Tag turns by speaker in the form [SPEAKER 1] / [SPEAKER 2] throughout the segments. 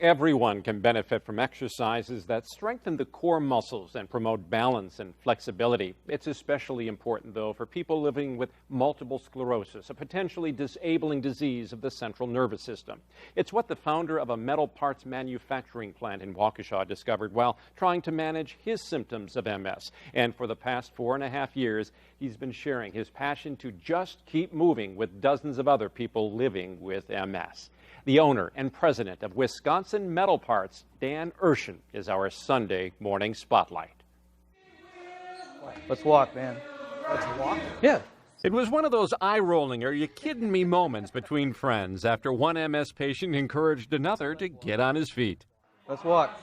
[SPEAKER 1] Everyone can benefit from exercises that strengthen the core muscles and promote balance and flexibility. It's especially important, though, for people living with multiple sclerosis, a potentially disabling disease of the central nervous system. It's what the founder of a metal parts manufacturing plant in Waukesha discovered while trying to manage his symptoms of MS. And for the past 4.5 years, he's been sharing his passion to just keep moving with dozens of other people living with MS. The owner and president of Wisconsin Metal Parts, Dan Erschen, is our Sunday morning spotlight.
[SPEAKER 2] Let's walk, man.
[SPEAKER 3] Let's walk?
[SPEAKER 2] Yeah.
[SPEAKER 1] It was one of those eye-rolling, are you kidding me moments between friends after one MS patient encouraged another to get on his feet.
[SPEAKER 2] Let's walk.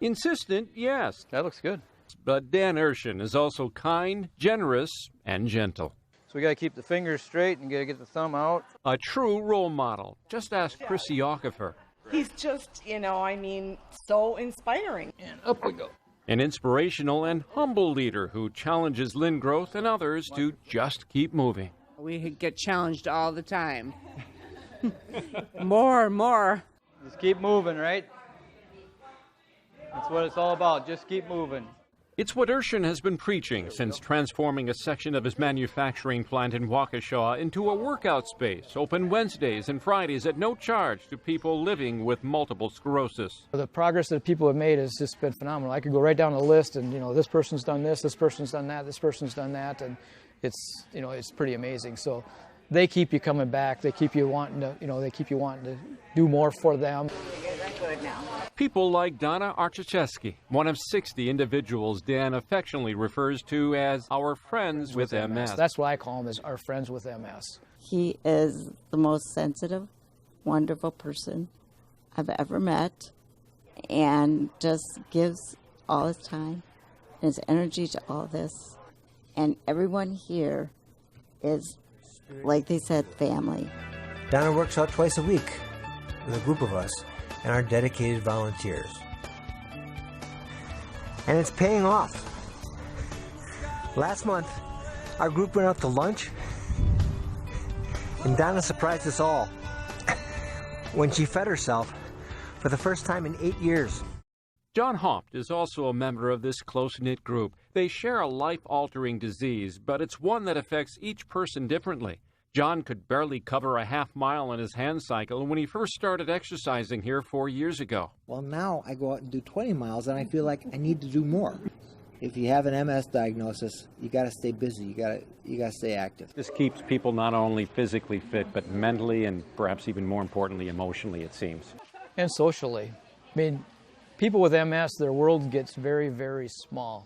[SPEAKER 1] Insistent, yes.
[SPEAKER 2] That looks good.
[SPEAKER 1] But Dan Erschen is also kind, generous, and gentle.
[SPEAKER 2] So we got to keep the fingers straight and got to get the thumb out.
[SPEAKER 1] A true role model. Just ask Chrissy Ock of her.
[SPEAKER 3] He's just, so inspiring.
[SPEAKER 2] And up we go.
[SPEAKER 1] An inspirational and humble leader who challenges Lynn Groth and others to just keep moving.
[SPEAKER 4] We get challenged all the time. More.
[SPEAKER 2] Just keep moving, right? That's what it's all about. Just keep moving.
[SPEAKER 1] It's what Erschen has been preaching since transforming a section of his manufacturing plant in Waukesha into a workout space, open Wednesdays and Fridays at no charge to people living with multiple sclerosis.
[SPEAKER 2] The progress that people have made has just been phenomenal. I could go right down the list and, this person's done this person's done that, this person's done that, and it's pretty amazing. So they keep you coming back. They keep you wanting to, do more for them.
[SPEAKER 1] People like Donna Archicheski, one of 60 individuals Dan affectionately refers to as our friends with MS.
[SPEAKER 2] That's what I call them, is our friends with MS.
[SPEAKER 5] He is the most sensitive, wonderful person I've ever met, and just gives all his time and his energy to all this. And everyone here is, like they said, family.
[SPEAKER 6] Donna works out twice a week with a group of us and our dedicated volunteers. And it's paying off. Last month, our group went out to lunch, and Donna surprised us all when she fed herself for the first time in 8 years.
[SPEAKER 1] John Haupt is also a member of this close-knit group. They share a life-altering disease, but it's one that affects each person differently. John could barely cover a half-mile on his hand cycle when he first started exercising here 4 years ago.
[SPEAKER 7] Well, now I go out and do 20 miles, and I feel like I need to do more. If you have an MS diagnosis, you got to stay busy. You got to stay active.
[SPEAKER 1] This keeps people not only physically fit, but mentally and perhaps even more importantly, emotionally, it seems.
[SPEAKER 2] And socially. I mean, people with MS, their world gets very, very small.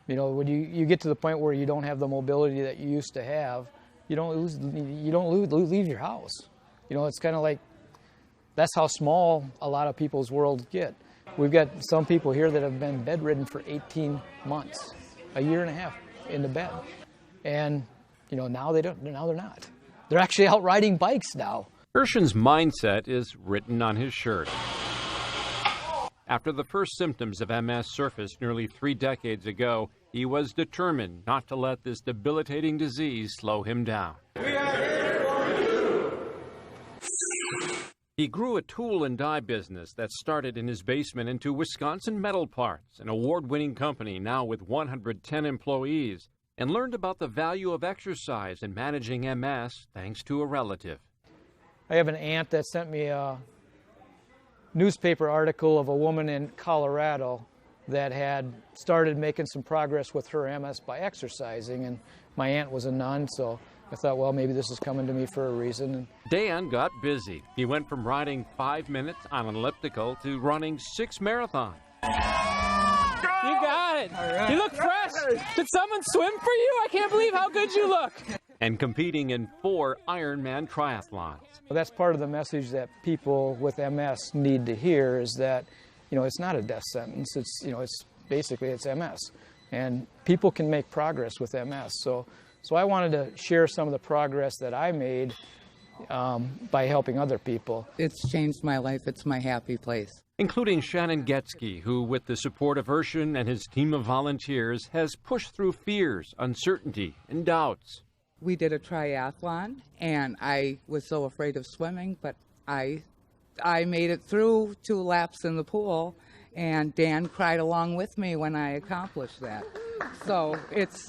[SPEAKER 2] When you get to the point where you don't have the mobility that you used to have, you don't leave your house. It's kind of like, that's how small a lot of people's worlds get. We've got some people here that have been bedridden for 18 months, a year and a half in the bed. And, now they're not. They're actually out riding bikes now.
[SPEAKER 1] Erschen's mindset is written on his shirt. After the first symptoms of MS surfaced nearly 3 decades ago, he was determined not to let this debilitating disease slow him down. We are here for you. He grew a tool and die business that started in his basement into Wisconsin Metal Parts, an award-winning company now with 110 employees, and learned about the value of exercise in managing MS thanks to a relative.
[SPEAKER 2] I have an aunt that sent me a newspaper article of a woman in Colorado that had started making some progress with her MS by exercising, and my aunt was a nun, so I thought, well, maybe this is coming to me for a reason.
[SPEAKER 1] Dan got busy. He went from riding 5 minutes on an elliptical to running 6 marathons.
[SPEAKER 4] You got it. Right. You look fresh. Did someone swim for you? I can't believe how good you look.
[SPEAKER 1] And competing in 4 Ironman triathlons.
[SPEAKER 2] Well, that's part of the message that people with MS need to hear, is that, it's not a death sentence. It's it's MS. And people can make progress with MS. So I wanted to share some of the progress that I made by helping other people.
[SPEAKER 8] It's changed my life. It's my happy place.
[SPEAKER 1] Including Shannon Getzky, who, with the support of Erschen and his team of volunteers, has pushed through fears, uncertainty, and doubts.
[SPEAKER 8] We did a triathlon, and I was so afraid of swimming, but I I made it through 2 laps in the pool, and Dan cried along with me when I accomplished that. So it's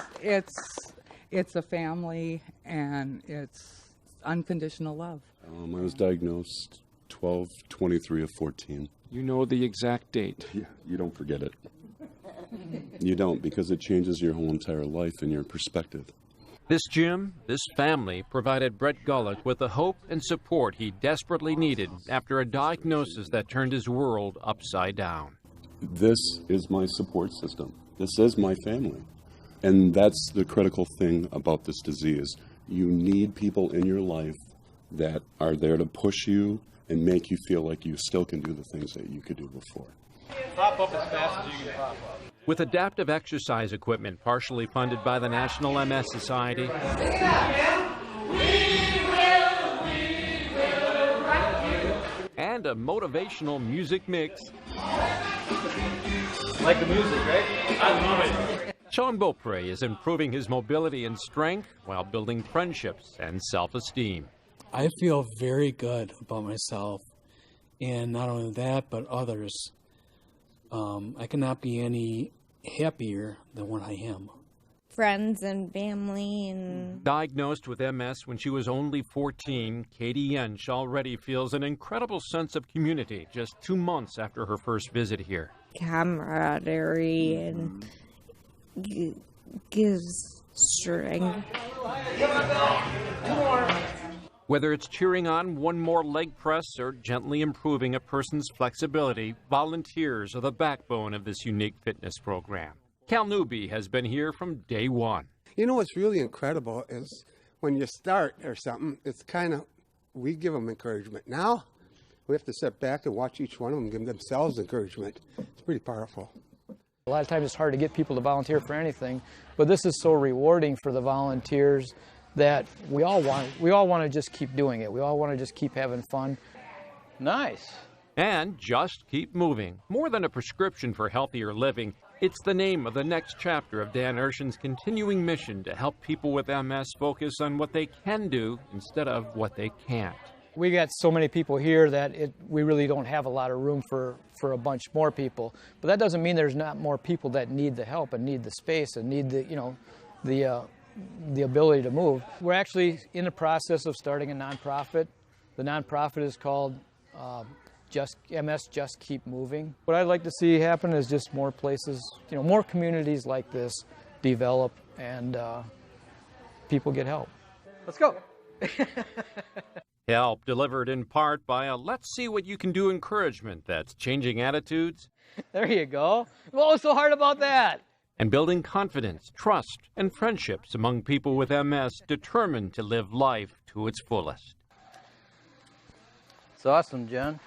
[SPEAKER 8] a family, and it's unconditional love.
[SPEAKER 9] I was diagnosed 12/23 of 14.
[SPEAKER 1] You know the exact date.
[SPEAKER 9] Yeah, you don't forget it. You don't, because it changes your whole entire life and your perspective.
[SPEAKER 1] This gym, this family provided Brett Gullick with the hope and support he desperately needed after a diagnosis that turned his world upside down.
[SPEAKER 9] This is my support system. This is my family. And that's the critical thing about this disease. You need people in your life that are there to push you and make you feel like you still can do the things that you could do before.
[SPEAKER 4] Pop up as fast as you can pop up.
[SPEAKER 1] With adaptive exercise equipment partially funded by the National MS Society, and a motivational music mix,
[SPEAKER 4] Like the music, right? I love it.
[SPEAKER 1] Sean Beaupre is improving his mobility and strength while building friendships and self-esteem.
[SPEAKER 10] I feel very good about myself, and not only that, but others. I cannot be any happier than what I am.
[SPEAKER 11] Friends and family and...
[SPEAKER 1] Diagnosed with MS when she was only 14, Katie Yench already feels an incredible sense of community just 2 months after her first visit here.
[SPEAKER 11] camaraderie and gives strength.
[SPEAKER 1] Whether it's cheering on one more leg press or gently improving a person's flexibility, volunteers are the backbone of this unique fitness program. Cal Newby has been here from day one.
[SPEAKER 12] You know what's really incredible is when you start or something, it's kind of, we give them encouragement. Now, we have to step back and watch each one of them give themselves encouragement. It's pretty powerful.
[SPEAKER 2] A lot of times it's hard to get people to volunteer for anything, but this is so rewarding for the volunteers that we all want to just keep doing it. We all want to just keep having fun.
[SPEAKER 1] Nice. And just keep moving. More than a prescription for healthier living, it's the name of the next chapter of Dan Erschen's continuing mission to help people with MS focus on what they can do instead of what they can't.
[SPEAKER 2] We got so many people here that we really don't have a lot of room for a bunch more people. But that doesn't mean there's not more people that need the help and need the space and need the ability to move. We're actually in the process of starting a nonprofit. The nonprofit is called MS Just Keep Moving. What I'd like to see happen is just more places, more communities like this develop and people get help.
[SPEAKER 4] Let's go.
[SPEAKER 1] Help delivered in part by a let's see what you can do encouragement that's changing attitudes.
[SPEAKER 2] There you go. What was so hard about that?
[SPEAKER 1] And building confidence, trust, and friendships among people with MS determined to live life to its fullest.
[SPEAKER 2] It's awesome, John.